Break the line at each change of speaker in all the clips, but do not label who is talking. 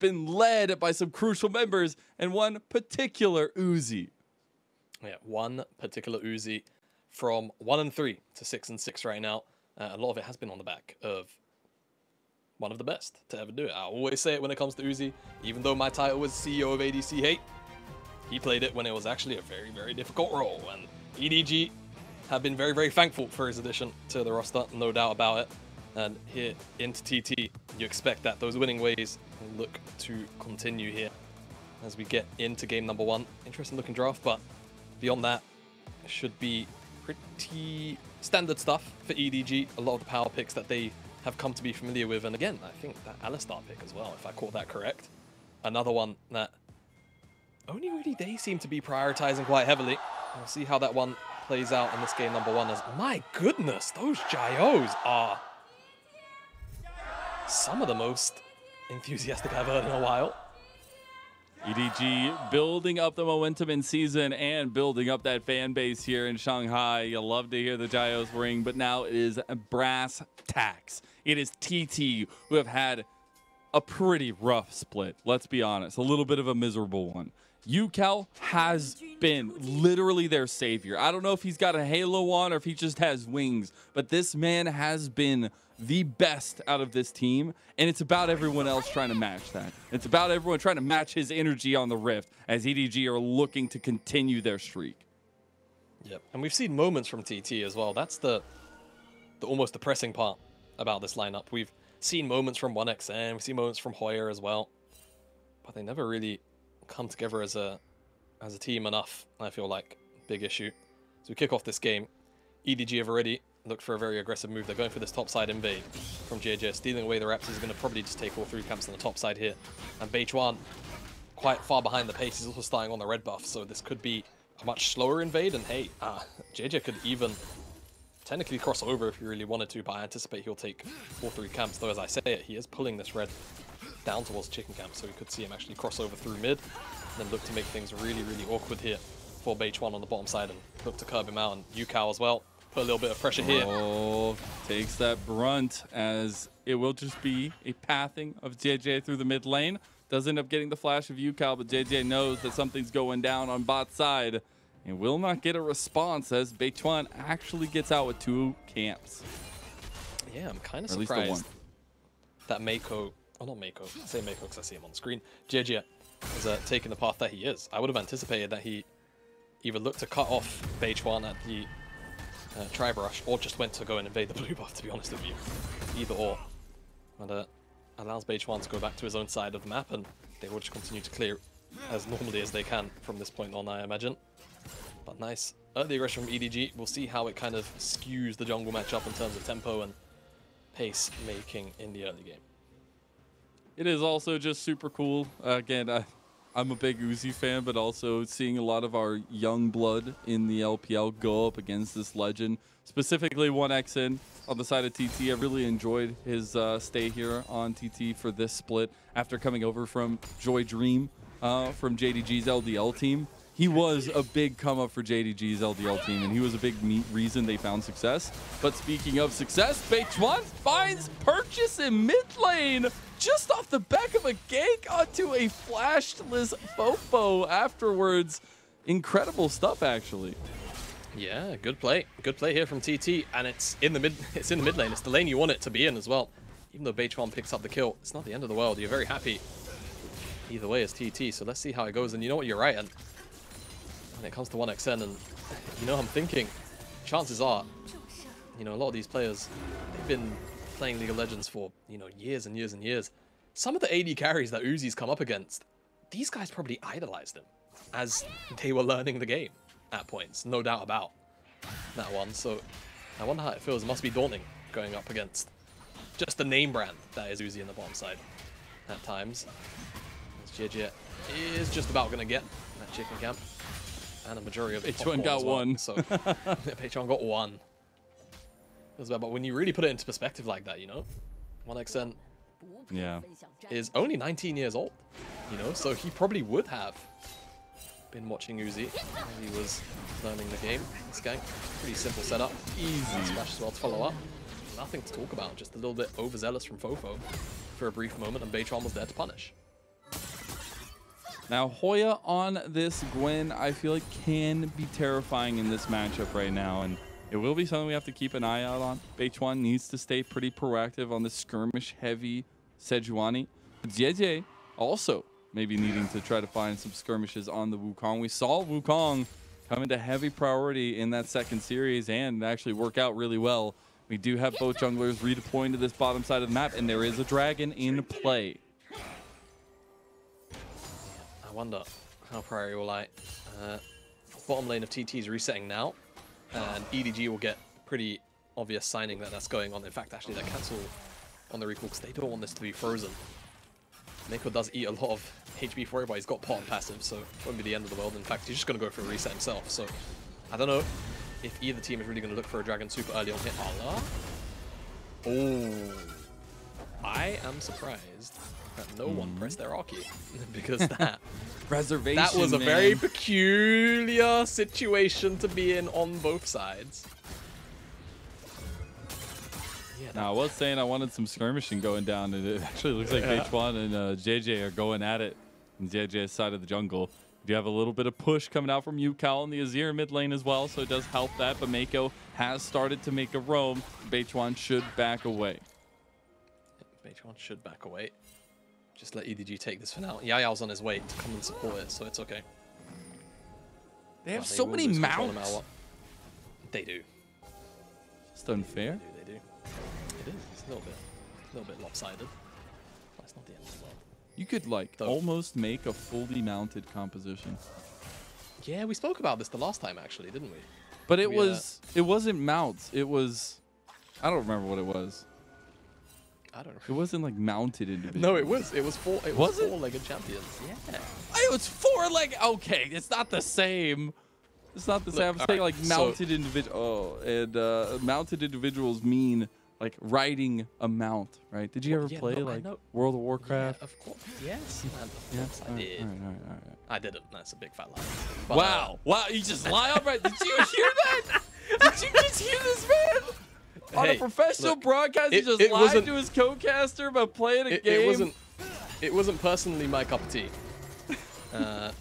been led by some crucial members and one particular Uzi.
Yeah, one particular Uzi from 1-3 to 6-6 right now. A lot of it has been on the back of one of the best to ever do it. I always say it when it comes to Uzi, even though my title was CEO of ADC Hate, he played it when it was actually a very, very difficult role. And EDG have been very, very thankful for his addition to the roster, no doubt about it. And here into TT, you expect that those winning ways look to continue here as we get into game number 1. Interesting looking draft, but beyond that, it should be pretty standard stuff for EDG. A lot of the power picks that they have come to be familiar with. And again, I think that Alistar pick as well, if I caught that correct. Another one that only really they seem to be prioritizing quite heavily. We'll see how that one plays out in this game number 1. As my goodness, those Gyos are some of the most enthusiastic I've heard in a while.
EDG building up the momentum in season and building up that fan base here in Shanghai. You love to hear the Gyos ring, but now it is brass tacks. It is TT who have had a pretty rough split. Let's be honest, a little bit of a miserable one. Yukel has been literally their savior. I don't know if he's got a halo on or if he just has wings, but this man has been the best out of this team, and it's about everyone else trying to match that. It's about everyone trying to match his energy on the Rift as EDG are looking to continue their streak.
Yep, and we've seen moments from TT as well. That's the almost depressing part about this lineup. We've seen moments from 1XM, we've seen moments from Hoyer as well, but they never really come together as a team enough. I feel like big issue. So we kick off this game. EDG have already looked for a very aggressive move. They're going for this topside invade from JJ, stealing away the Raptors. Is going to probably just take all 3 camps on the top side here. And Beichuan quite far behind the pace. He's also starting on the red buff, so this could be a much slower invade. And hey, JJ could even technically cross over if he really wanted to, but I anticipate he'll take all 3 camps. Though as I say it, he is pulling this red down towards chicken camp, so we could see him actually cross over through mid, and then look to make things really, really awkward here for Beichuan on the bottom side and look to curb him out. And Yukel as well. Put a little bit of pressure here.
Oh, takes that brunt as it will just be a pathing of JJ through the mid lane. Does end up getting the flash of Yukel, but JJ knows that something's going down on bot side and will not get a response as Beichuan actually gets out with 2 camps.
Yeah, I'm kind of surprised that Meiko, oh not Meiko, I say Meiko because I see him on the screen, JJ is taking the path that he is. I would have anticipated that he either looked to cut off Beichuan at the Tribe Rush, or just went to go and invade the blue buff, to be honest with you. Either or. And allows Beichuan to go back to his own side of the map, and they will just continue to clear as normally as they can from this point on, I imagine. But nice early aggression from EDG. We'll see how it kind of skews the jungle matchup in terms of tempo and pace making in the early game.
It is also just super cool. Again, I'm a big Uzi fan, but also seeing a lot of our young blood in the LPL go up against this legend, specifically 1XN on the side of TT. I really enjoyed his stay here on TT for this split after coming over from Joy Dream from JDG's LDL team. He was a big come up for JDG's LDL team, and he was a big reason they found success. But speaking of success, Beichuan finds purchase in mid lane just off the back of a gank onto a flashless Fofo afterwards. Incredible stuff, actually.
Yeah, good play. Good play here from TT, and it's in the mid lane. It's the lane you want it to be in as well. Even though Beichuan picks up the kill, it's not the end of the world. You're very happy either way as TT, so let's see how it goes. And you know what, you're right, and when it comes to 1XN, and you know, I'm thinking, chances are, you know, a lot of these players, they've been playing League of Legends for, you know, years and years and years. Some of the AD carries that Uzi's come up against, these guys probably idolized him as they were learning the game at points, no doubt about that one. So I wonder how it feels. It must be daunting going up against just the name brand that is Uzi in the bottom side at times. As JJ is just about going to get that chicken camp. And a majority of
Beichuan got one.
So Beichuan got one. But when you really put it into perspective like that, you know, 1XN is only 19 years old, you know, so he probably would have been watching Uzi while he was learning the game. This gang, pretty simple setup. Easy. Splash as well to follow up. Nothing to talk about, just a little bit overzealous from Fofo for a brief moment, and Beichuan was there to punish.
Now, Hoya on this Gwen, I feel like can be terrifying in this matchup right now, and it will be something we have to keep an eye out on. Beichuan needs to stay pretty proactive on the skirmish-heavy Sejuani. JJ also maybe needing to try to find some skirmishes on the Wukong. We saw Wukong come into heavy priority in that second series and actually work out really well. We do have both junglers redeploying to this bottom side of the map, and there is a dragon in play.
I wonder how priority will I. Bottom lane of TT is resetting now, and EDG will get pretty obvious signing that that's going on. In fact, actually, they cancel on the recall because they don't want this to be frozen. Mako does eat a lot of HP for it, but he's got pot on passive, so it won't be the end of the world. In fact, he's just going to go for a reset himself. So I don't know if either team is really going to look for a dragon super early on here. Allah. Oh, I am surprised that no one pressed their R key because that
Reservation,
that was a very peculiar situation to be in on both sides. Yeah,
now, I was saying I wanted some skirmishing going down, and it actually looks like H1 and JJ are going at it on JJ's side of the jungle. You have a little bit of push coming out from Yukal in the Azir mid lane as well, so it does help that, but Mako has started to make a roam. Beichuan should back away.
Beichuan should back away. Just let EDG take this for now. Yayao's on his way to come and support it, so it's okay.
They have so many mounts.
They do.
It's unfair.
They do. It is. It's a little bit lopsided. But it's not the end of the world.
You could like almost make a fully mounted composition.
Yeah, we spoke about this the last time actually, didn't we?
But it wasn't mounts. It was, I don't remember what it was.
I don't know.
It wasn't like mounted individuals.
No, it was. It was four-legged champions. Yeah.
It was okay, it's not the same. It's not the same. I'm saying like mounted individual. Oh, and mounted individuals mean like riding a mount, right? Did you ever play like World of Warcraft?
Yeah, of course. Yes, man. Of course I did.
All right.
I didn't. That's a big fat lie. But,
wow. You just lie outright. Did you hear that? Did you just hear this, man? On a professional broadcast, he just lied to his co-caster about playing a game.
It wasn't personally my cup of tea.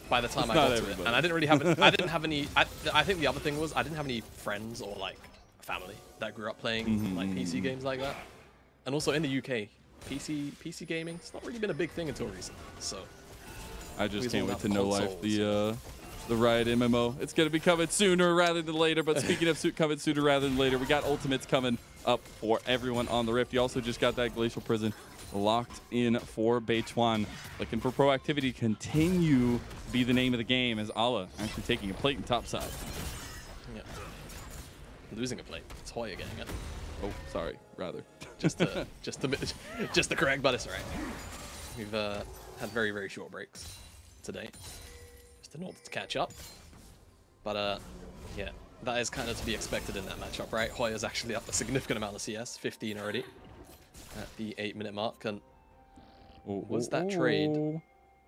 By the time I got to it, and I didn't really have. I didn't have any. I think the other thing was I didn't have any friends or like family that grew up playing like PC games like that. And also in the UK, PC gaming, it's not really been a big thing until recently. So
I just can't wait to know life the Riot MMO. It's going to be coming sooner rather than later. But speaking of coming sooner rather than later, we got Ultimates coming up for everyone on the Rift. You also just got that Glacial Prison locked in for Beichuan. Looking for proactivity continue to be the name of the game as Ala actually taking a plate in top side.
Yeah. Losing a plate. It's Hoya getting it.
Oh, sorry, rather.
just the correct, but it's all right. We've had very, very short breaks today. In order to catch up, but yeah, that is kind of to be expected in that matchup, right? Hoya's actually up a significant amount of CS, 15 already at the 8-minute mark, and was that trade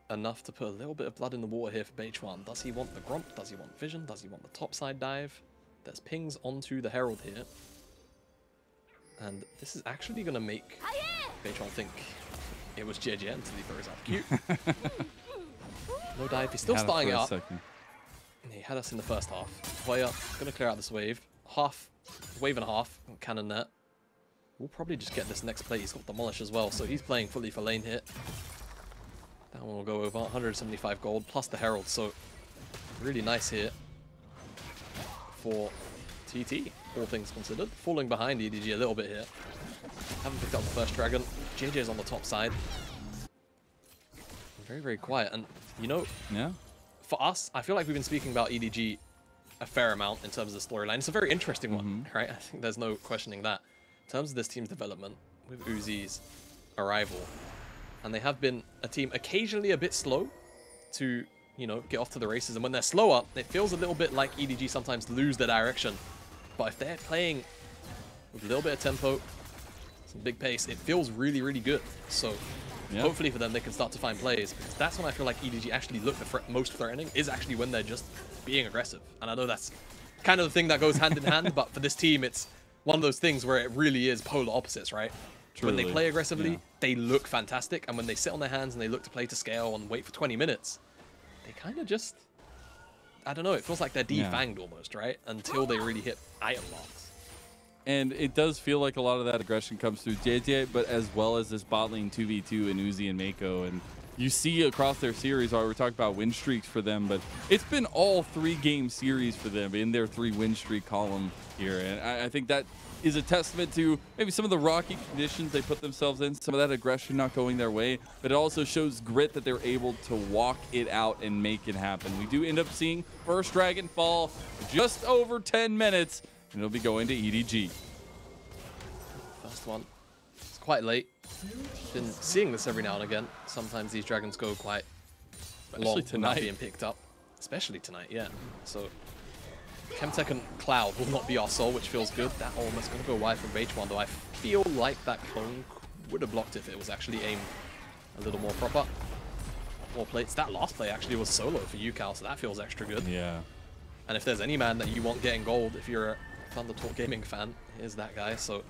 enough to put a little bit of blood in the water here for Beichuan? Does he want the Gromp? Does he want Vision? Does he want the topside dive? There's pings onto the Herald here, and this is actually going to make Beichuan think it was JJN until he throws out the Q. No dive. He's still starting up. He had us in the first half. Hoya gonna clear out this wave. Wave and a half. Cannon net. We'll probably just get this next play. He's got Demolish as well, so he's playing fully for lane hit. That one will go over 175 gold plus the Herald. So really nice hit for TT. All things considered, falling behind EDG a little bit here. Haven't picked up the first dragon. JJ's on the top side. Very, very quiet, and you know, for us, I feel like we've been speaking about EDG a fair amount in terms of the storyline. It's a very interesting one, right? I think there's no questioning that. In terms of this team's development, with Uzi's arrival, and they have been a team occasionally a bit slow to, you know, get off to the races, and when they're slower, it feels a little bit like EDG sometimes lose their direction. But if they're playing with a little bit of tempo, some big pace, it feels really, really good. So hopefully for them, they can start to find plays, because that's when I feel like EDG actually look the most threatening, is actually when they're just being aggressive. And I know that's kind of the thing that goes hand in hand, but for this team, it's one of those things where it really is polar opposites, right? Truly. When they play aggressively, they look fantastic, and when they sit on their hands and they look to play to scale and wait for 20 minutes, kind of just, I don't know, it feels like they're defanged almost, right? Until they really hit item locks.
And it does feel like a lot of that aggression comes through JJ, but as well as this bot lane 2v2 and Uzi and Mako. And you see across their series, we're talking about win streaks for them, but it's been all 3-game series for them in their 3 win streak column here. And I think that is a testament to maybe some of the rocky conditions they put themselves in, some of that aggression not going their way, but it also shows grit that they're able to walk it out and make it happen. We do end up seeing first Dragon fall just over 10 minutes, and it'll be going to EDG.
First one. It's quite late. Been seeing this every now and again. Sometimes these dragons go quite long without being picked up. Especially tonight, yeah. So Chemtech and Cloud will not be our soul, which feels good. That almost going to go wide from H1, though I feel like that clone would have blocked if it was actually aimed a little more proper. More plates. That last play actually was solo for UCal, so that feels extra good.
Yeah.
And if there's any man that you want getting gold, if you're a Thundertalk Gaming fan, here's that guy. So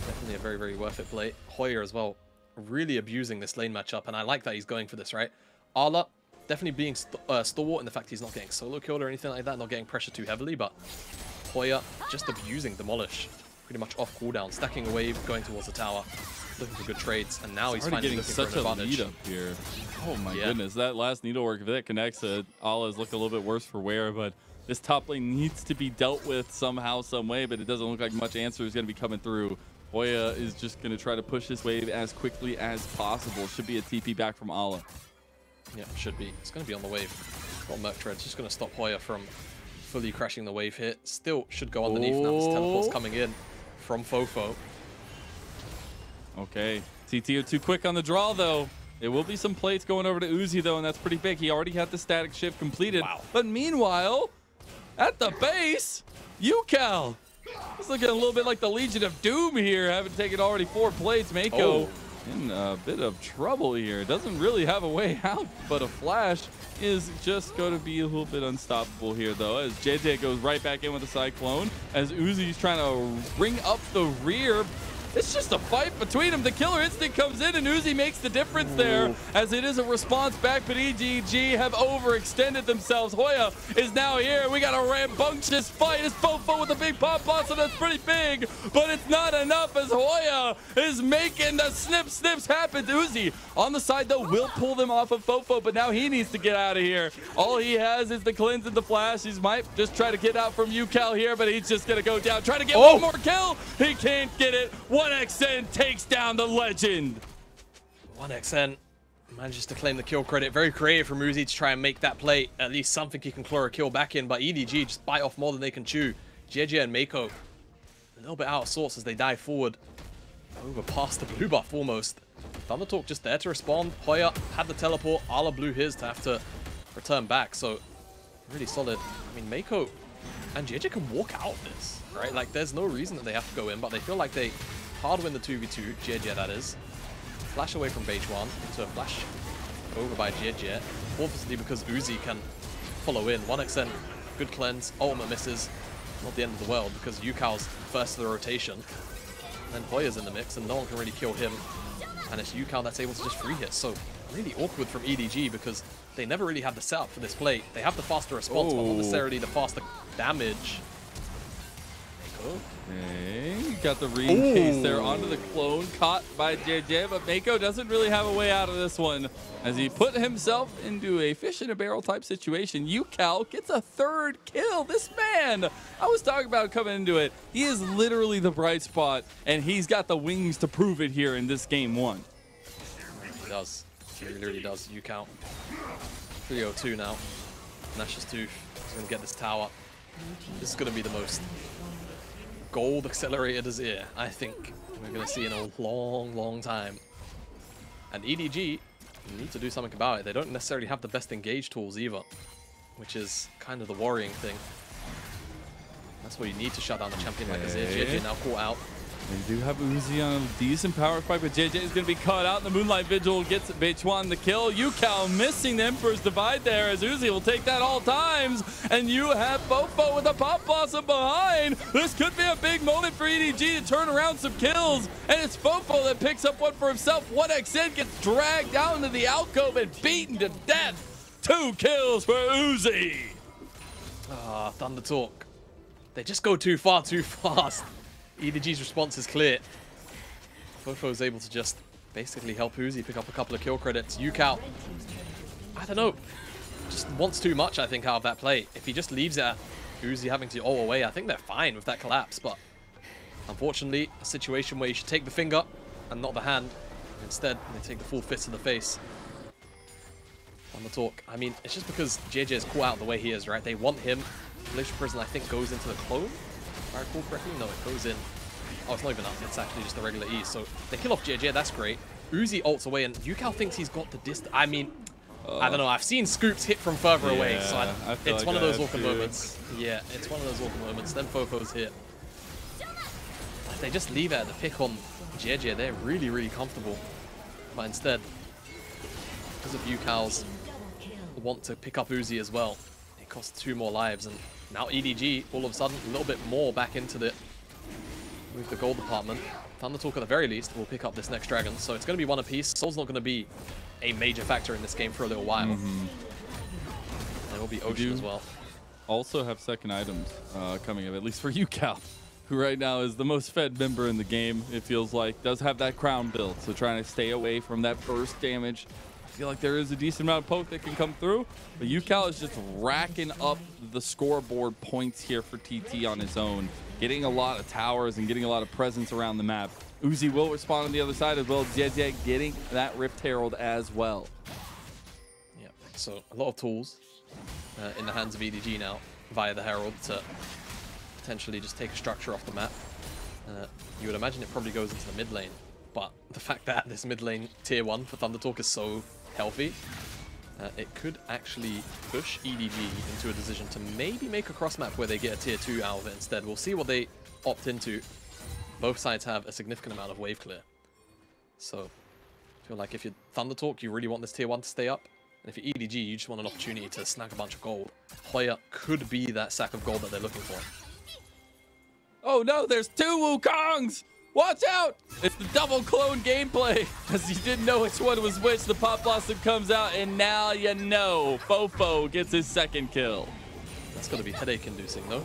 definitely a very, very worth it play. Hoya as well, really abusing this lane matchup, and I like that he's going for this, right? Arla definitely being stalwart in the fact he's not getting solo killed or anything like that, not getting pressure too heavily, but Hoya just abusing Demolish, pretty much off cooldown, stacking a wave, going towards the tower, looking for good trades, and now he's finally looking
such
for an advantage.
Lead up here. Oh my goodness, that last needlework, if that connects, Ala's looking a little bit worse for wear, but this top lane needs to be dealt with somehow, some way, but it doesn't look like much answer is going to be coming through. Hoya is just going to try to push this wave as quickly as possible. Should be a TP back from Ala.
Yeah, should be. It's going to be on the wave. Got Merc Tread, just going to stop Hoya from fully crashing the wave here. Still should go underneath now. This teleport's coming in from Fofo.
Okay, TT too quick on the draw though. There will be some plates going over to Uzi though, and that's pretty big. He already had the static shift completed.
Wow.
But meanwhile, at the base, UCal. It's looking a little bit like the Legion of Doom here, having taken already 4 plates. Mako in a bit of trouble here. Doesn't really have a way out, but a flash is just going to be a little bit unstoppable here, though, as JJ goes right back in with a Cyclone, as Uzi's trying to bring up the rear. It's just a fight between them. The Killer Instinct comes in, and Uzi makes the difference there, as it is a response back, but EDG have overextended themselves. Hoya is now here. We got a rambunctious fight. It's Fofo with a big pop blossom that's pretty big, but it's not enough as Hoya is making the snips happen. Uzi on the side, though, will pull them off of Fofo, but now he needs to get out of here. All he has is the cleanse and the flash. He might just try to get out from UCal here, but he's just going to go down. Try to get one more kill. He can't get it. 1xN takes down the legend.
1xN manages to claim the kill credit. Very creative from Uzi to try and make that play. At least something he can claw a kill back in, but EDG just bite off more than they can chew. JJ and Mako a little bit out of sorts as they dive forward. Over past the blue buff almost. Thundertalk just there to respond. Hoya had the teleport. Ala blew his to have to return back. So really solid. I mean, Mako and JJ can walk out of this, right? Like, there's no reason that they have to go in, but they feel like they hard win the 2v2, JJ that is. Flash away from H1 into a flash over by JJ. Obviously because Uzi can follow in. 1xN, good cleanse, ultimate misses. Not the end of the world because UCal's first of the rotation. And then Hoya's in the mix and no one can really kill him. And it's UCal that's able to just free hit. So really awkward from EDG because they never really had the setup for this play. They have the faster response, but not necessarily the faster damage.
Okay, got the read case there onto the clone, caught by JJ, but Mako doesn't really have a way out of this one as he put himself into a fish in a barrel type situation. UCal gets a 3rd kill. This man, I was talking about coming into it, he is literally the bright spot, and he's got the wings to prove it here in this game 1.
He does. He really does. UCal 302 now. Nash's Tooth is going to get this tower. This is going to be the most gold accelerated as ear, I think we're going to see in a long time. And EDG need to do something about it. They don't necessarily have the best engage tools either, which is kind of the worrying thing. That's what you need to shut down the champion like Azir. JJ now caught out.
They do have Uzi on a decent power spike, but JJ is going to be caught out. The Moonlight Vigil gets Beichuan the kill. UCal missing the Emperor's Divide there as Uzi will take that all times. And you have Fofo with a Pop Blossom behind. This could be a big moment for EDG to turn around some kills. And it's Fofo that picks up one for himself. 1xN gets dragged down into the alcove and beaten to death. 2 kills for Uzi.
Ah, Thunder Talk. They just go too far too fast. EDG's response is clear. Fofo's able to just basically help Uzi pick up a couple of kill credits. Yukao, I don't know, just wants too much, I think, out of that play. If he just leaves it at Uzi having to ult away, I think they're fine with that collapse, but unfortunately, a situation where you should take the finger and not the hand. Instead, they take the full fist to the face. On the talk, I mean, it's just because JJ is caught out the way he is, right? They want him. Glacial Prison, I think, goes into the clone, if I recall correctly. No, it goes in. Oh, it's not even up. It's actually just a regular E. So they kill off JJ. That's great. Uzi ults away, and Yukao thinks he's got the distance. I mean, I don't know. I've seen scoops hit from further away, so it's one of those awkward moments. Yeah, it's one of those awkward moments. Then Fofo's hit. If they just leave it at the pick on JJ, they're really, really comfortable. But instead, because of Yukao's want to pick up Uzi as well, it costs 2 more lives, and now EDG all of a sudden a little bit more back into the with the gold department. Thunder Talk at the very least will pick up this next dragon, so it's going to be one apiece. Soul's not going to be a major factor in this game for a little while. There will be Ocean as well.
Also have second items coming up, at least for Yukao, who right now is the most fed member in the game, it feels like. Does have that crown build, so trying to stay away from that burst damage. I feel like there is a decent amount of poke that can come through, but Yukao is just racking up the scoreboard points here for TT on his own, getting a lot of towers and getting a lot of presence around the map. Uzi will respond on the other side as well. JJ getting that Rift Herald as well.
Yeah, so a lot of tools in the hands of EDG now via the Herald to potentially just take a structure off the map. You would imagine it probably goes into the mid lane, but the fact that this mid lane tier 1 for Thunder Talk is so healthy, it could actually push EDG into a decision to maybe make a cross map where they get a tier 2 out of it instead. We'll see what they opt into. Both sides have a significant amount of wave clear. So I feel like if you're Thunder Talk, you really want this tier 1 to stay up. And if you're EDG, you just want an opportunity to snag a bunch of gold. Hoya could be that sack of gold that they're looking for.
Oh no, there's 2 Wukongs! Watch out! It's the double clone gameplay. As you didn't know which one was which, the Pop Blossom comes out, and now you know. Fofo gets his second kill.
That's got to be headache-inducing, though.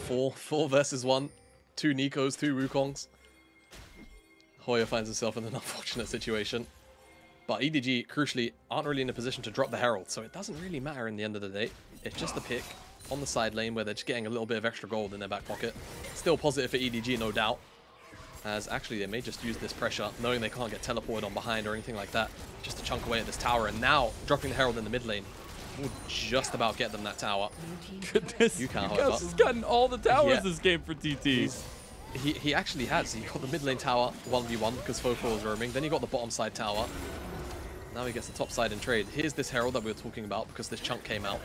4 versus 1. 2 Nikos, 2 Wukongs. Hoya finds himself in an unfortunate situation. But EDG, crucially, aren't really in a position to drop the Herald, so it doesn't really matter in the end of the day. It's just a pick on the side lane where they're just getting a little bit of extra gold in their back pocket. Still positive for EDG, no doubt. As actually they may just use this pressure, knowing they can't get teleported on behind or anything like that, just to chunk away at this tower. And now, dropping the Herald in the mid lane will just about get them that tower.
Goodness, Yukao has gotten all the towers this game for TT.
He actually has. He got the mid lane tower 1v1 because Fofo was roaming. Then he got the bottom side tower. Now he gets the top side in trade. Here's this Herald that we were talking about because this chunk came out.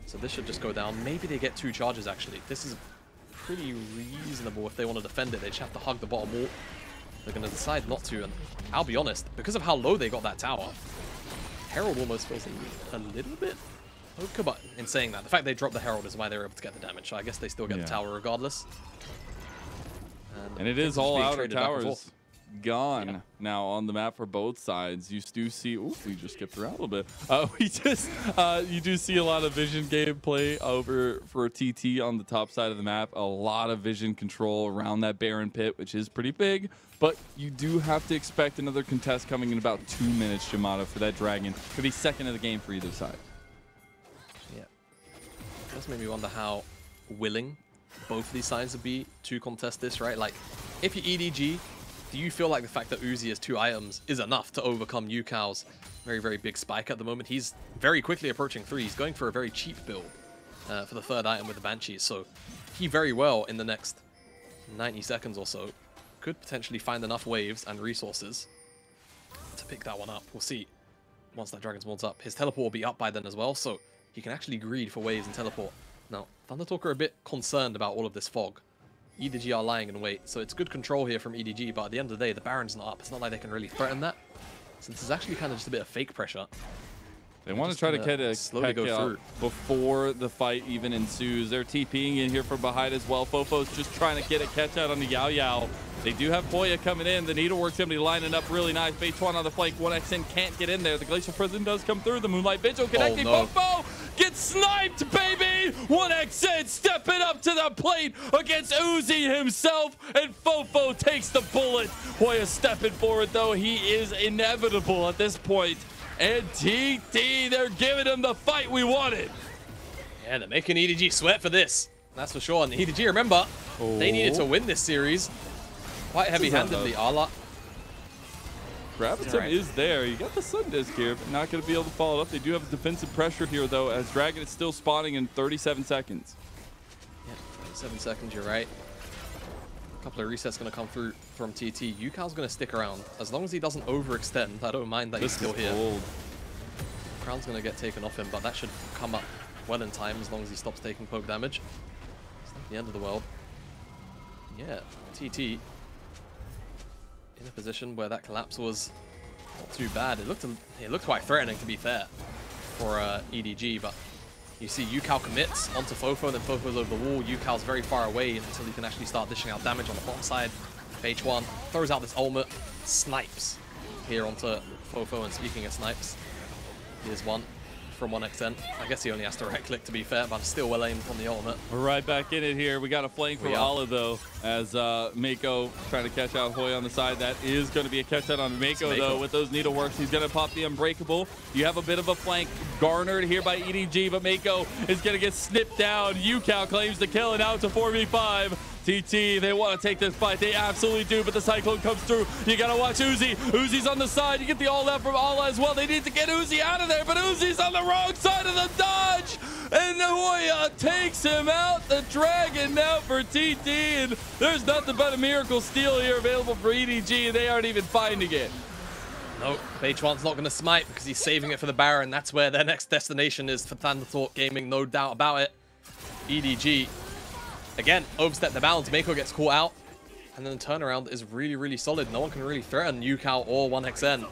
So this should just go down. Maybe they get 2 charges actually. This is pretty reasonable. If they want to defend it, they just have to hug the bottom wall. They're going to decide not to, and I'll be honest, because of how low they got that tower, Herald almost feels a little bit okay, but in saying that, the fact they dropped the Herald is why they were able to get the damage, so I guess they still get the tower regardless.
And it is all outer towers gone now on the map for both sides. You do see, ooh, we just skipped around a little bit. You do see a lot of vision gameplay over for TT on the top side of the map. A lot of vision control around that Baron pit, which is pretty big. But you do have to expect another contest coming in about 2 minutes, Yamato, for that dragon. Could be second of the game for either side.
Yeah. It does make me wonder how willing both of these sides would be to contest this, right? Like, if you're EDG, do you feel like the fact that Uzi has 2 items is enough to overcome Yukao's very, very big spike at the moment? He's very quickly approaching 3. He's going for a very cheap build for the 3rd item with the Banshees. So he very well, in the next 90 seconds or so, could potentially find enough waves and resources to pick that one up. We'll see once that Dragon's Mold's up. His teleport will be up by then as well, so he can actually greed for waves and teleport. Now, Thunder Talk are a bit concerned about all of this fog. EDG are lying in wait, so it's good control here from EDG, but at the end of the day, the Baron's not up. It's not like they can really threaten that. So this is actually kind of just a bit of fake pressure.
They want to try to get a
slowly go
out
through
before the fight even ensues. They're TPing in here from behind as well. Fofo's just trying to get a catch out on the Yao Yao. They do have Hoya coming in. The Needlework's going to be lining up really nice. Beituan on the flank. 1xN can't get in there. The Glacial Prison does come through. The Moonlight Vigil connecting.
Oh, no.
Fofo gets sniped, baby! 1xN stepping up to the plate against Uzi himself. And Fofo takes the bullet. Hoya stepping forward, though. He is inevitable at this point. And TT, they're giving him the fight we wanted.
Yeah, they're making EDG sweat for this. That's for sure. And EDG, remember, they needed to win this series. Quite heavy-handedly, Ala.
Graviton
Right.
is there. You got the Sun Disc here, but not going to be able to follow it up. They do have defensive pressure here, though, as Dragon is still spawning in 37 seconds.
Yeah, 37 seconds, you're right. A couple of resets going to come through from TT. Yukao's going to stick around. As long as he doesn't overextend, I don't mind that he's still here.
Cold.
Crown's going to get taken off him, but that should come up well in time as long as he stops taking poke damage. It's not the end of the world. Yeah, TT in a position where that collapse was not too bad. It looked quite threatening, to be fair, for EDG, but you see Yukao commits onto Fofo, and then Fofo's over the wall. Yukao's very far away until he can actually start dishing out damage on the bottom side. Beituan throws out this ultimate, snipes here onto Fofo, and speaking of snipes, here's one from 1xN. I guess he only has to right click, to be fair, but still well aimed on the ultimate.
We're right back in it here. We got a flank from Ala, though, as Mako trying to catch out Hoya on the side. That is going to be a catch out on Mako, though, with those Needleworks. He's going to pop the Unbreakable. You have a bit of a flank garnered here by EDG, but Mako is going to get snipped down. Yukao claims the kill, and now it's a 4v5. TT, they want to take this fight. They absolutely do, but the Cyclone comes through. You got to watch Uzi. Uzi's on the side. You get the all-out from Ala as well. They need to get Uzi out of there, but Uzi's on the wrong side of the dodge. And Hoya takes him out. The Dragon now for TT, and there's nothing but a Miracle Steal here available for EDG, and they aren't even finding it.
Nope, Beituan's not going to smite because he's saving it for the Baron. That's where their next destination is for Thunderthought Gaming, no doubt about it. EDG, again, overstep the bounds. Mako gets caught out, and then the turnaround is really, really solid. No one can really threaten Yukao or 1xN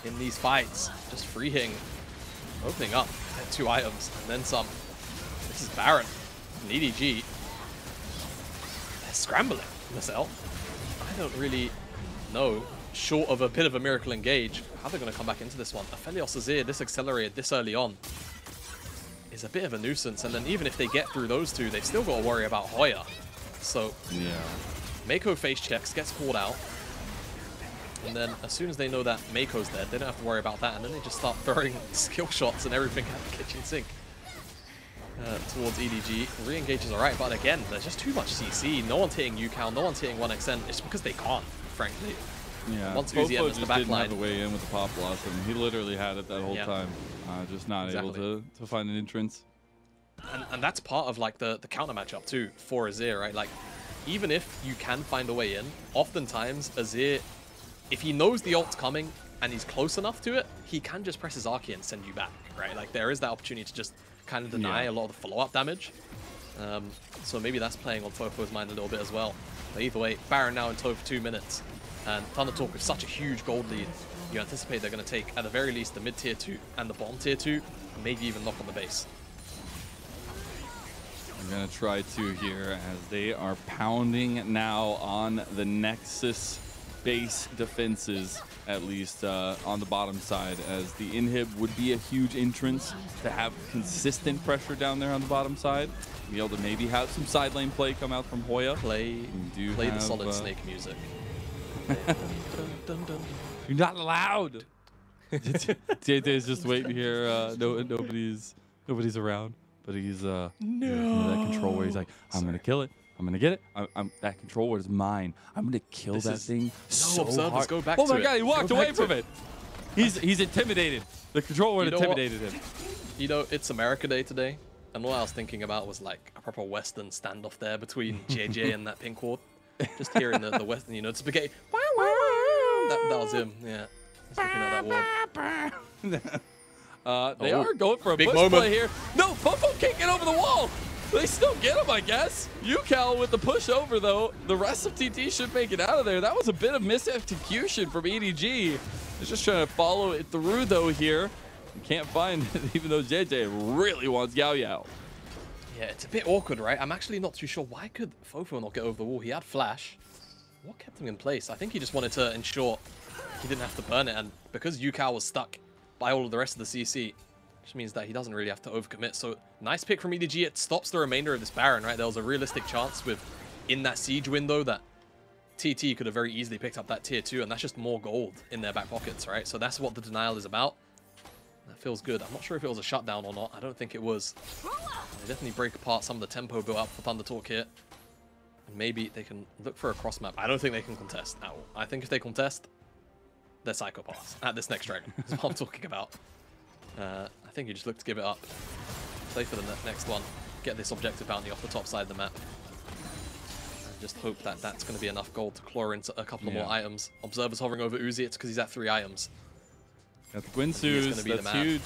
in these fights. Just free hitting, opening up at 2 items, and then some. This is Baron and EDG. They're scrambling themselves. I don't really know, short of a bit of a Miracle Engage, how they're going to come back into this one. Aphelios Azir, this accelerated this early on, is a bit of a nuisance. And then even if they get through those two, they've still got to worry about Hoya. So,
yeah,
Mako face checks, gets called out. And then as soon as they know that Mako's dead, they don't have to worry about that. And then they just start throwing skill shots and everything at the kitchen sink towards EDG. Re-engage is alright, but again, there's just too much CC. No one's hitting Yukao, no one's hitting 1xN. It's because they can't, frankly.
Yeah,
Once Uzi enters the back
didn't
line,
have a way in with the Pop Blossom. He literally had it that whole time. Just not able to find an entrance.
And that's part of like the counter matchup too for Azir, right? Like, even if you can find a way in, oftentimes Azir, if he knows the ult's coming and he's close enough to it, he can just press his Archie and send you back, right? Like, there is that opportunity to just kind of deny a lot of the follow-up damage. So maybe that's playing on Fofo's mind a little bit as well. But either way, Baron now in tow for 2 minutes. And Thundertalk with such a huge gold lead, you anticipate they're going to take, at the very least, the mid-tier 2 and the bottom tier 2, maybe even knock on the base.
I'm going to try to here as they are pounding now on the Nexus base defenses, at least on the bottom side, as the inhib would be a huge entrance to have consistent pressure down there on the bottom side. Be able to maybe have some side lane play come out from Hoya.
Play the Solid Snake music.
You're not allowed. TT is just waiting here. Nobody's around, but he's that control where he's like, I'm gonna kill it. I'm gonna get it. That control word is mine. I'm gonna kill that thing so hard.
Go back
oh my
to
god,
it.
he walked away from it. He's intimidated. The control word intimidated him.
You know, it's America Day today, and what I was thinking about was like a proper Western standoff there between JJ and that pink ward. Just hearing the Western, you know, spaghetti. That was him, yeah. Just looking at that ward.
They are going for a
big
push
moment
play here. No, Fofo can't get over the wall. They still get him, I guess. Yukao with the push over, though. The rest of TT should make it out of there. That was a bit of misexecution from EDG. They're just trying to follow it through, though, here. Can't find it, even though JJ really wants Yao Yao.
Yeah, it's a bit awkward, right? I'm actually not too sure. Why could Fofo not get over the wall? He had flash. What kept him in place? I think he just wanted to ensure he didn't have to burn it. And because Yukao was stuck by all of the rest of the CC, which means that he doesn't really have to overcommit. So nice pick from EDG. It stops the remainder of this Baron, right? There was a realistic chance in that siege window that TT could have very easily picked up that tier 2, and that's just more gold in their back pockets, right? So that's what the denial is about. That feels good. I'm not sure if it was a shutdown or not. I don't think it was. They definitely break apart some of the tempo built up for Thunder Talk here. And maybe they can look for a cross map. I don't think they can contest at all. I think if they contest, they're psychopaths at this next dragon. That's what I'm talking about. I think you just look to give it up. Play for the next one. Get this objective bounty off the top side of the map. And just hope that that's going to be enough gold to claw into a couple of more items. Observer's hovering over Uzi. It's because he's at 3 items.
Got the Guinsoo's, that's huge.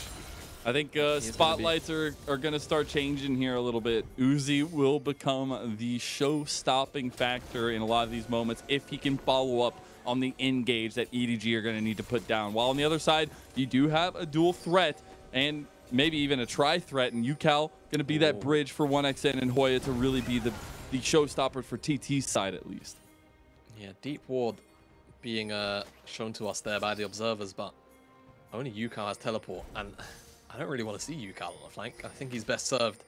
I think spotlights are going to start changing here a little bit. Uzi will become the show-stopping factor in a lot of these moments if he can follow up on the engage that EDG are going to need to put down. While on the other side, you do have a dual threat and maybe even a tri-threat, and Yukao going to be that bridge for 1xN and Hoya to really be the showstopper for TT's side at least.
Yeah, Deep Ward being shown to us there by the observers, but only Yukao has teleport, and I don't really want to see Yukao on the flank. I think he's best served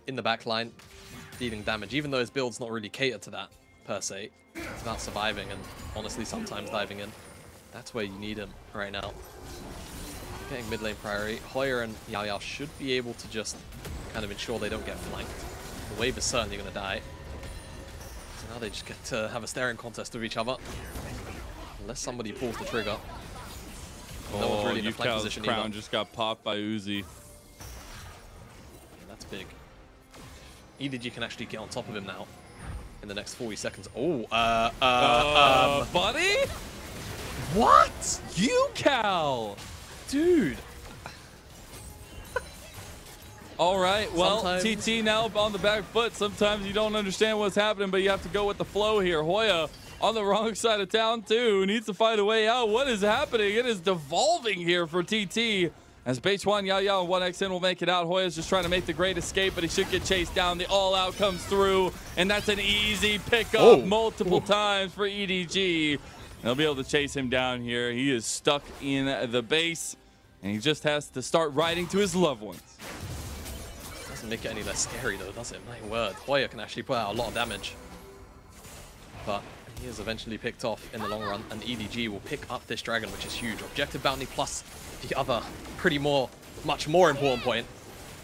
in the back line, dealing damage, even though his build's not really catered to that, per se. It's about surviving and, honestly, sometimes diving in. That's where you need him right now. Getting mid lane priority. Hoya and Yao Yao should be able to just kind of ensure they don't get flanked. The wave is certainly going to die. So now they just get to have a staring contest with each other. Unless somebody pulls the trigger. No one's really in a flank position either.
Crown just got popped by Uzi.
Yeah, that's big. EDG can actually get on top of him now in the next 40 seconds. Oh,
buddy?
What?
Yukao!
Dude.
All right, well,
Sometimes...
TT now on the back foot. Sometimes you don't understand what's happening, but you have to go with the flow here. Hoya on the wrong side of town, too. Needs to find a way out. What is happening? It is devolving here for TT. As Beichuan, Yao Yao, and 1xN will make it out. Hoya's just trying to make the great escape, but he should get chased down. The all-out comes through, and that's an easy pickup multiple times for EDG. They'll be able to chase him down here. He is stuck in the base, and he just has to start riding to his loved ones.
Doesn't make it any less scary, though, does it? My word. Hoya can actually put out a lot of damage. But he is eventually picked off in the long run, and EDG will pick up this dragon, which is huge. Objective bounty plus the other much more important point.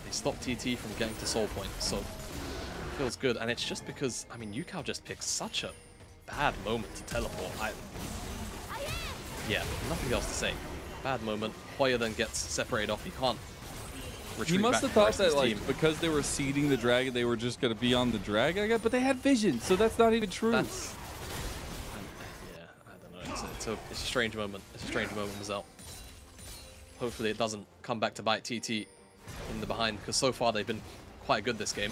They stop TT from getting to soul point, so it feels good. And it's just because, I mean, Yukao just picks such a bad moment to teleport. Yeah, nothing else to say. Bad moment. Hoya then gets separated off. He can't retreat.
He must
back
have
to the
thought
rest of
that,
his
like,
team.
because they were seeding the dragon, they were just going to be on the dragon, I guess, but they had vision, so that's not even true.
That's, yeah, I don't know. It's a strange moment. It's a strange moment, Mazel. Hopefully it doesn't come back to bite TT in the behind, because so far they've been quite good this game.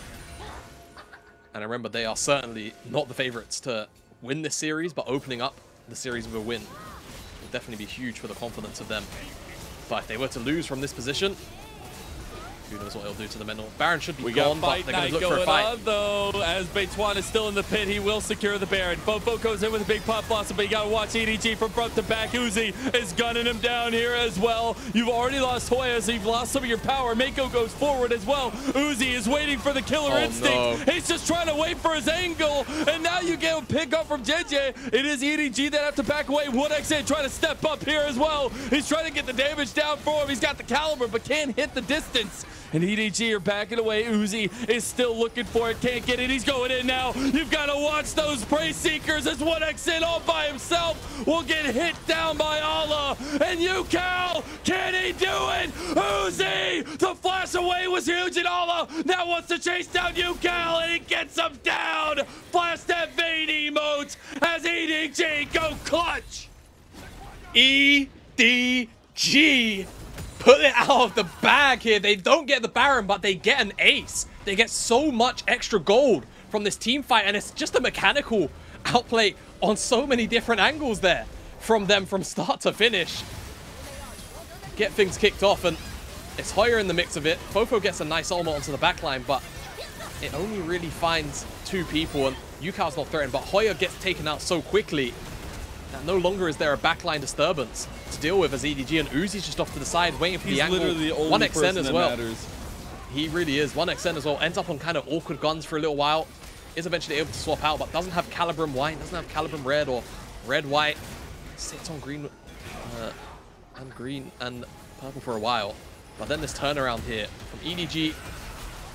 And remember, they are certainly not the favorites to win this series, but opening up the series with a win will definitely be huge for the confidence of them. But if they were to lose from this position, who knows what he'll do to the mental. Baron should be gone, but they're going to look for a fight.
On, though, as Beichuan is still in the pit, he will secure the Baron. Fofo goes in with a big pop blossom, but you got to watch EDG from front to back. Uzi is gunning him down here as well. You've already lost Hoya, so you've lost some of your power. Mako goes forward as well. Uzi is waiting for the killer instinct. No. He's just trying to wait for his angle, and now you get a pick up from JJ. It is EDG that have to back away. 1xN trying to step up here as well. He's trying to get the damage down for him. He's got the caliber, but can't hit the distance. And EDG are backing away. Uzi is still looking for it. Can't get it. He's going in now. You've got to watch those Prey Seekers as 1xN all by himself will get hit down by Allah. And Yukao, can he do it? Uzi, the flash away was huge, and Allah now wants to chase down Yukao, and he gets him down. Flash that Vayne emote as EDG go clutch.
EDG put it out of the bag here. They don't get the Baron, but they get an ace. They get so much extra gold from this team fight, and it's just a mechanical outplay on so many different angles there from them from start to finish. Get things kicked off, and It's Hoya in the mix of it. Fofo gets a nice ultimate onto the backline, but it only really finds 2 people, and Yukao's not threatened, but Hoya gets taken out so quickly that no longer is there a backline disturbance to deal with as EDG, and Uzi's just off to the side waiting for the angle.
He's literally the only
1xN
person
as
that
well.
matters.
He really is. 1xN as well. Ends up on kind of awkward guns for a little while. Is eventually able to swap out, but doesn't have Calibrum White, doesn't have Calibrum Red or Red White. Sits on green and green and purple for a while. But then this turnaround here from EDG,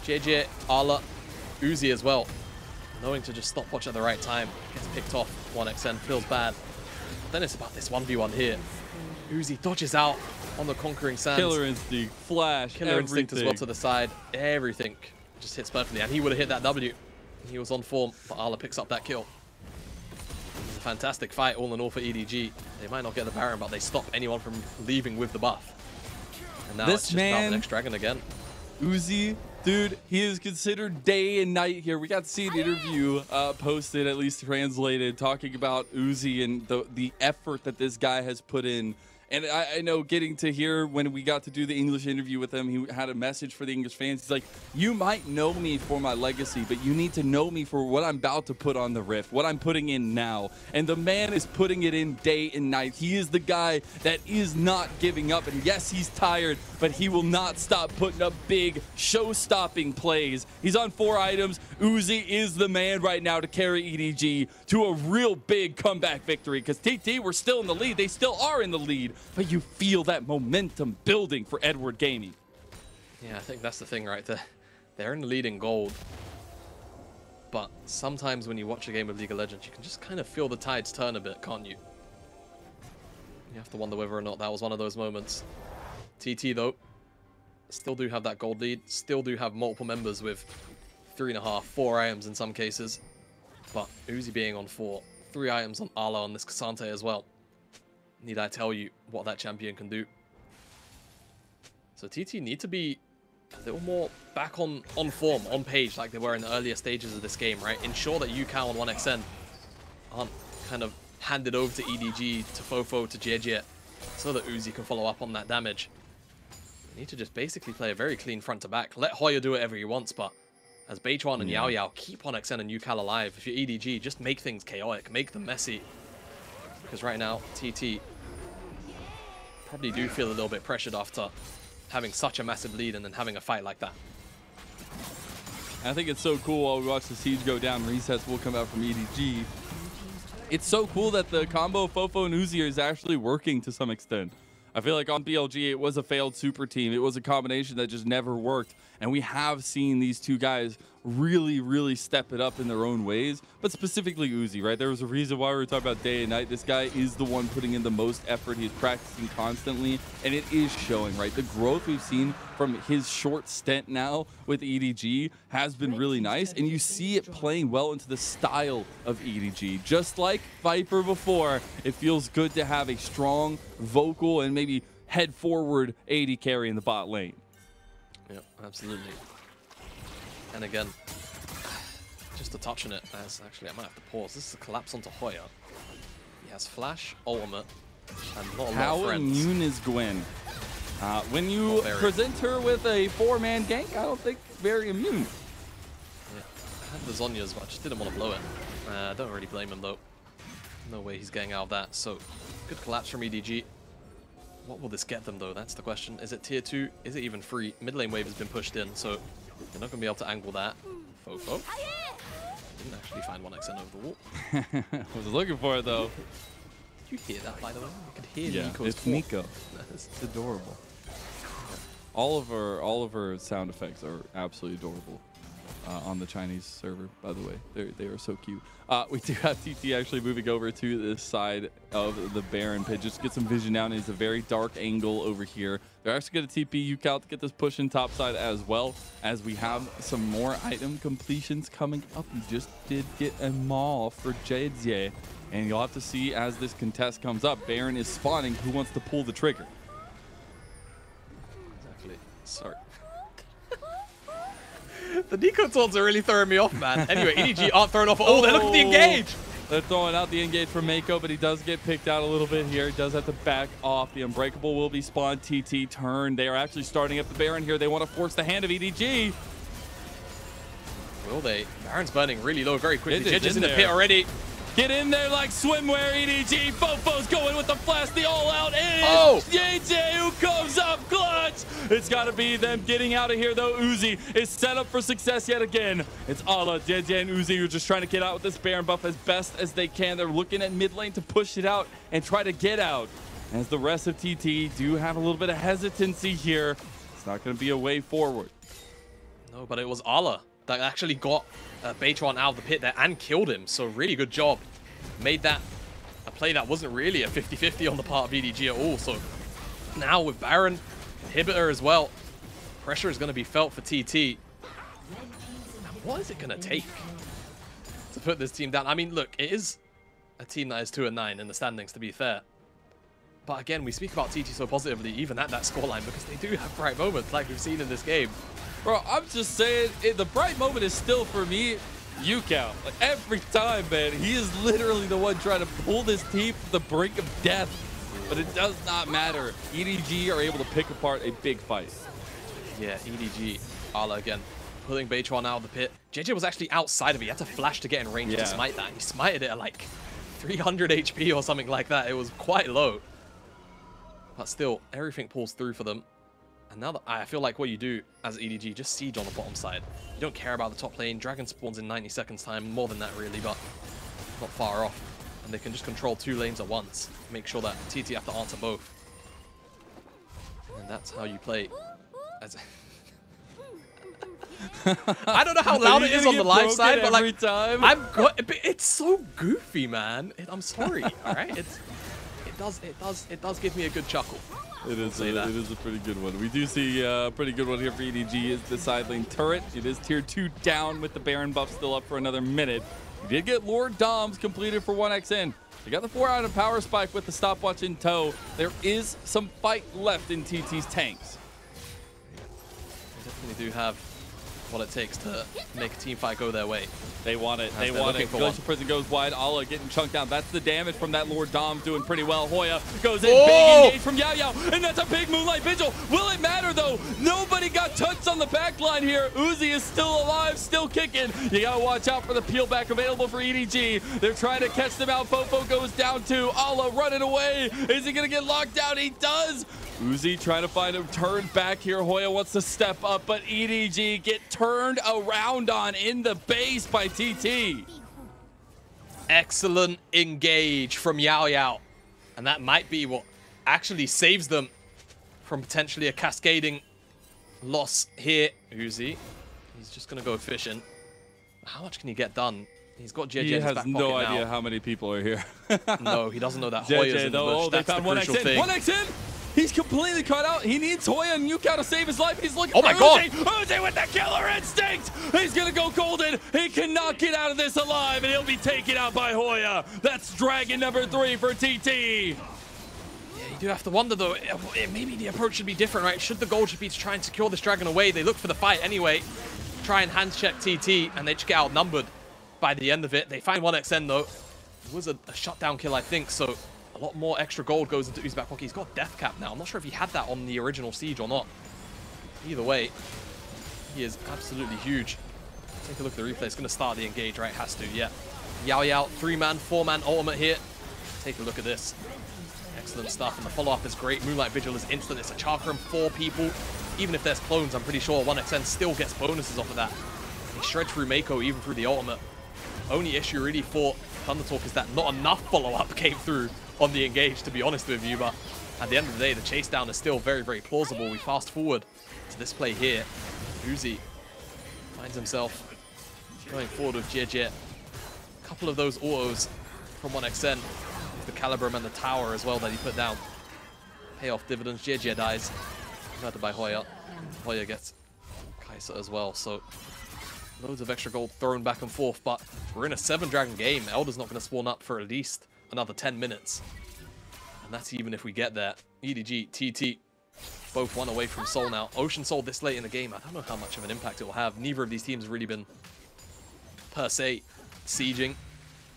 JJ, Arla, Uzi as well. Knowing to just stopwatch at the right time. Gets picked off. 1xN feels bad. But then it's about this 1v1 here. Uzi dodges out on the Conquering Sands.
Killer Instinct, Flash,
Killer Instinct as well to the side. Everything just hits perfectly. And he would have hit that W. He was on form, but Arla picks up that kill. It's a fantastic fight all in all for EDG. They might not get the Baron, but they stop anyone from leaving with the buff. And now it's just about the next dragon again.
Uzi, dude, he is considered day and night here. We got to see an interview posted, at least translated, talking about Uzi and the effort that this guy has put in. And I know getting to hear when we got to do the English interview with him, he had a message for the English fans. He's like, you might know me for my legacy, but you need to know me for what I'm about to put on the Rift, what I'm putting in now. And the man is putting it in day and night. He is the guy that is not giving up. And yes, he's tired, but he will not stop putting up big, show-stopping plays. He's on 4 items. Uzi is the man right now to carry EDG to a real big comeback victory, because TT, we're still in the lead. They still are in the lead. But you feel that momentum building for Edward Gaming.
Yeah, I think that's the thing right there. They're in the lead in gold. But sometimes when you watch a game of League of Legends, you can just kind of feel the tides turn a bit, can't you? You have to wonder whether or not that was one of those moments. TT, though, still do have that gold lead. Still do have multiple members with 3.5, 4 items in some cases. But Uzi being on 4. 3 items on Arla on this K'Sante as well. Need I tell you what that champion can do? So TT need to be a little more back on form, on page, like they were in the earlier stages of this game, right? Ensure that Yukao and 1xN aren't kind of handed over to EDG, to Fofo, to JJ, so that Uzi can follow up on that damage. They need to just basically play a very clean front to back. Let Hoya do whatever he wants, but as Beichuan and Yao Yao keep 1xN and Yukao alive, if you're EDG, just make things chaotic, make them messy. Because right now, TT probably do feel a little bit pressured after having such a massive lead and then having a fight like that.
I think it's so cool while we watch the siege go down. Resets will come out from EDG. It's so cool that the combo Fofo and Uzi is actually working to some extent. I feel like on BLG, it was a failed super team. It was a combination that just never worked. And we have seen these two guys really, really step it up in their own ways. But specifically Uzi, right? There was a reason why we were talking about day and night. This guy is the one putting in the most effort. He's practicing constantly. And it is showing, right? The growth we've seen from his short stint now with EDG has been really nice. And you see it playing well into the style of EDG. Just like Viper before, it feels good to have a strong, vocal, and maybe head forward AD carry in the bot lane.
Yeah, absolutely. And again, just to touch on it, as actually I might have to pause. This is a collapse onto Hoya. He has flash, ultimate, and not a lot of
How
friends.
immune is Gwen? When you present her with a 4-man gank, I don't think very immune.
Yeah, I had the Zhonya's, but I just didn't want to blow it. I don't really blame him though. No way he's getting out of that. So, good collapse from EDG. What will this get them though? That's the question. Is it tier 2? Is it even free? Mid lane wave has been pushed in, so they're not going to be able to angle that. Fofo. Didn't actually find 1xN over the wall.
I was looking for it though.
Did you hear that, by the way? You could hear
Yeah,
Nico's
it's
talk.
Nico. It's adorable. All of her sound effects are absolutely adorable. On the Chinese server, by the way. They are so cute. We do have TT actually moving over to this side of the Baron pit. Just to get some vision down. It's a very dark angle over here. They're actually going to TP Yukao to get this push in top side as well, as we have some more item completions coming up. We just did get a maul for JJ, and you'll have to see as this contest comes up. Baron is spawning. Who wants to pull the trigger?
Exactly. Sorry. The Nico taunts are really throwing me off, man. Anyway, EDG aren't thrown off. Oh, they're looking to engage.
They're throwing out the engage for Mako, but he does get picked out a little bit here. He does have to back off. The Unbreakable will be spawned. TT turn. They are actually starting up the Baron here. They want to force the hand of EDG.
Will they? Baron's burning really low very quickly.
JJ's
in the pit already.
Get in there like swimwear, EDG. Fofo's going with the flash, the all-out.
Oh!
JJ who comes up clutch. It's got to be them getting out of here, though. Uzi is set up for success yet again. It's Ala, JJ, and Uzi who are just trying to get out with this Baron buff as best as they can. They're looking at mid lane to push it out and try to get out. As the rest of TT do have a little bit of hesitancy here. It's not going to be a way forward.
No, but it was Ala that actually got Beitron out of the pit there and killed him. So really good job. Made that a play that wasn't really a 50-50 on the part of EDG at all. So now with Baron, Inhibitor as well, pressure is going to be felt for TT. Now, what is it going to take to put this team down? I mean, look, it is a team that is 2-9 in the standings, to be fair. But again, we speak about TT so positively, even at that scoreline, because they do have bright moments like we've seen in this game.
Bro, I'm just saying, the bright moment is still, for me, Yukao. Like, every time, man, he is literally the one trying to pull this team to the brink of death. But it does not matter. EDG are able to pick apart a big fight.
Yeah, EDG, Ala again, pulling Beitron out of the pit. JJ was actually outside of it. He had to flash to get in range to smite that. He smited it at like 300 HP or something like that. It was quite low. But still, everything pulls through for them. And now that I feel like what you do as EDG, just siege on the bottom side. You don't care about the top lane. Dragon spawns in 90 seconds time, more than that really, but not far off. And they can just control 2 lanes at once. Make sure that TT have to answer both. And that's how you play. As I don't know how loud it is on the live side, but like it's so goofy, man. I'm sorry, all right? It does give me a good chuckle.
It is a pretty good one. We do see a pretty good one here for EDG is the side lane turret. It is tier 2 down with the Baron buff still up for another minute. We did get Lord Doms completed for 1xN. We got the 4-item power spike with the stopwatch in tow. There is some fight left in TT's tanks.
They definitely do have what it takes to make a team fight go their way.
They want it. They want it. Ghost of Prison goes wide. Ala getting chunked down. That's the damage from that Lord Dom doing pretty well. Hoya goes in. Big engage from Yao Yao. And that's a big Moonlight Vigil. Will it matter, though? Nobody got touched on the back line here. Uzi is still alive, still kicking. You got to watch out for the peel back available for EDG. They're trying to catch them out. Fofo goes down too. Ala running away. Is he going to get locked down? He does. Uzi trying to find a turn back here. Hoya wants to step up, but EDG get turned around on in the base by TT.
Excellent engage from Yao Yao. And that might be what actually saves them from potentially a cascading loss here. Uzi, he's just going to go fishing. How much can he get done? He's got JJ in his back pocket now.
He has no idea how many people are here.
No, he doesn't know that Hoya's in the bush.
Oh, they found 1xN. 1xN! He's completely cut out. He needs Hoya and Yukao to save his life. He's looking for Uzi. Uzi with the killer instinct. He's going to go golden. He cannot get out of this alive, and he'll be taken out by Hoya. That's Dragon number 3 for TT.
Yeah, you do have to wonder, though. Maybe the approach should be different, right? Should the goal be to try and secure this Dragon away? They look for the fight anyway. Try and hand check TT, and they just get outnumbered by the end of it. They find 1xN, though. It was a shutdown kill, I think, so a lot more extra gold goes into Uzi's back pocket. He's got Death Cap now. I'm not sure if he had that on the original Siege or not. Either way, he is absolutely huge. Take a look at the replay. It's going to start the engage, right? Has to, yeah. Yao Yao, 3-man, 4-man ultimate here. Take a look at this. Excellent stuff. And the follow-up is great. Moonlight Vigil is instant. It's a Chakram, 4 people. Even if there's clones, I'm pretty sure 1xN still gets bonuses off of that. He shreds through Mako, even through the ultimate. Only issue really for Thundertalk is that not enough follow-up came through on the engage, to be honest with you, but at the end of the day, the chase down is still very, very plausible. We fast forward to this play here. Uzi finds himself going forward with JJ. A couple of those autos from 1xN, the Calibrum and the tower as well that he put down. Pay off dividends. JJ dies, murdered by Hoya. Hoya gets Kai'Sa as well, so loads of extra gold thrown back and forth, but we're in a 7-dragon game. Elder's not going to spawn up for at least another 10 minutes. And that's even if we get there. EDG, TT, both one away from Soul now. Ocean Soul this late in the game, I don't know how much of an impact it will have. Neither of these teams have really been, per se, sieging.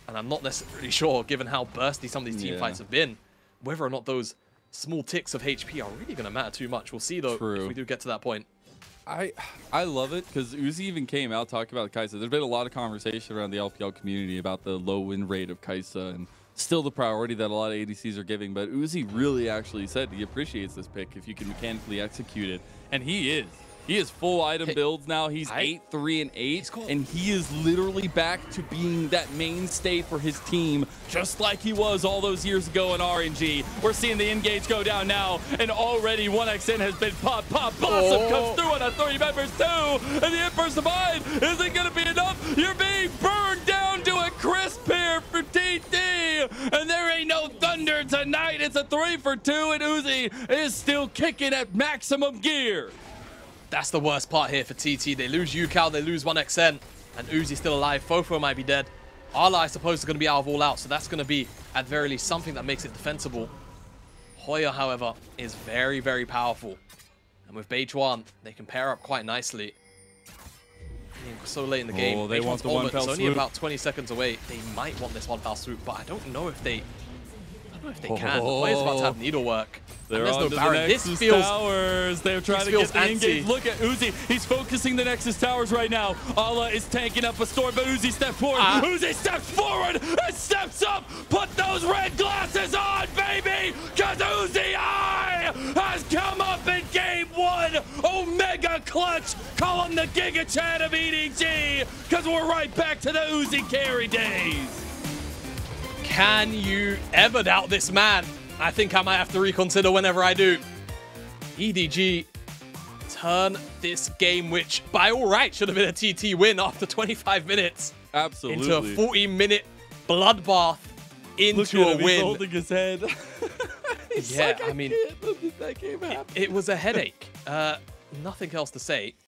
And I'm not necessarily sure, given how bursty some of these team
Yeah.
fights have been, whether or not those small ticks of HP are really going to matter too much. We'll see, though,
True.
if we do get to that point.
I love it because Uzi even came out talking about Kai'Sa. There's been a lot of conversation around the LPL community about the low win rate of Kai'Sa and still the priority that a lot of ADCs are giving. But Uzi really actually said he appreciates this pick if you can mechanically execute it. And he is. He is full item builds now. He's 8-3-8, and he is literally back to being that mainstay for his team, just like he was all those years ago in RNG. We're seeing the engage go down now, and already 1xN has been popped. Blossom comes through on a 3 members too, and the Emperor's Divide isn't going to be enough. You're being burned down to a crisp here for TT, and there ain't no thunder tonight. It's a 3 for 2, and Uzi is still kicking at maximum gear.
That's the worst part here for TT. They lose UCal, they lose 1xN, and Uzi's still alive. Fofo might be dead. Arla, I suppose, is going to be out of all out, so that's going to be, at very least, something that makes it defensible. Hoya, however, is very, very powerful. And with Beijuan, they can pair up quite nicely. Being so late in the game,
they want the one fell
only
swoop.
about 20 seconds away. They might want this one foul swoop, but I don't know if they can. Hoya's about to have needlework.
They're
there's
on
no
to
Baron.
the
This
Nexus
feels
Towers. They're trying to get the engage. Look at Uzi. He's focusing the Nexus Towers right now. Ala is tanking up a storm, but Uzi steps forward. Uzi steps forward and steps up. Put those red glasses on, baby, because Uzi I has come up in game 1. Omega clutch. Call him the Giga Chad of EDG, because we're right back to the Uzi carry days.
Can you ever doubt this man? I think I might have to reconsider whenever I do. EDG turn this game, which by all right should have been a TT win after 25 minutes,
Absolutely.
into a 40-minute bloodbath, into
Look at
a
him,
win.
He's holding his head. He's
yeah,
like,
I mean,
can't let that game happen.
it was a headache. Nothing else to say.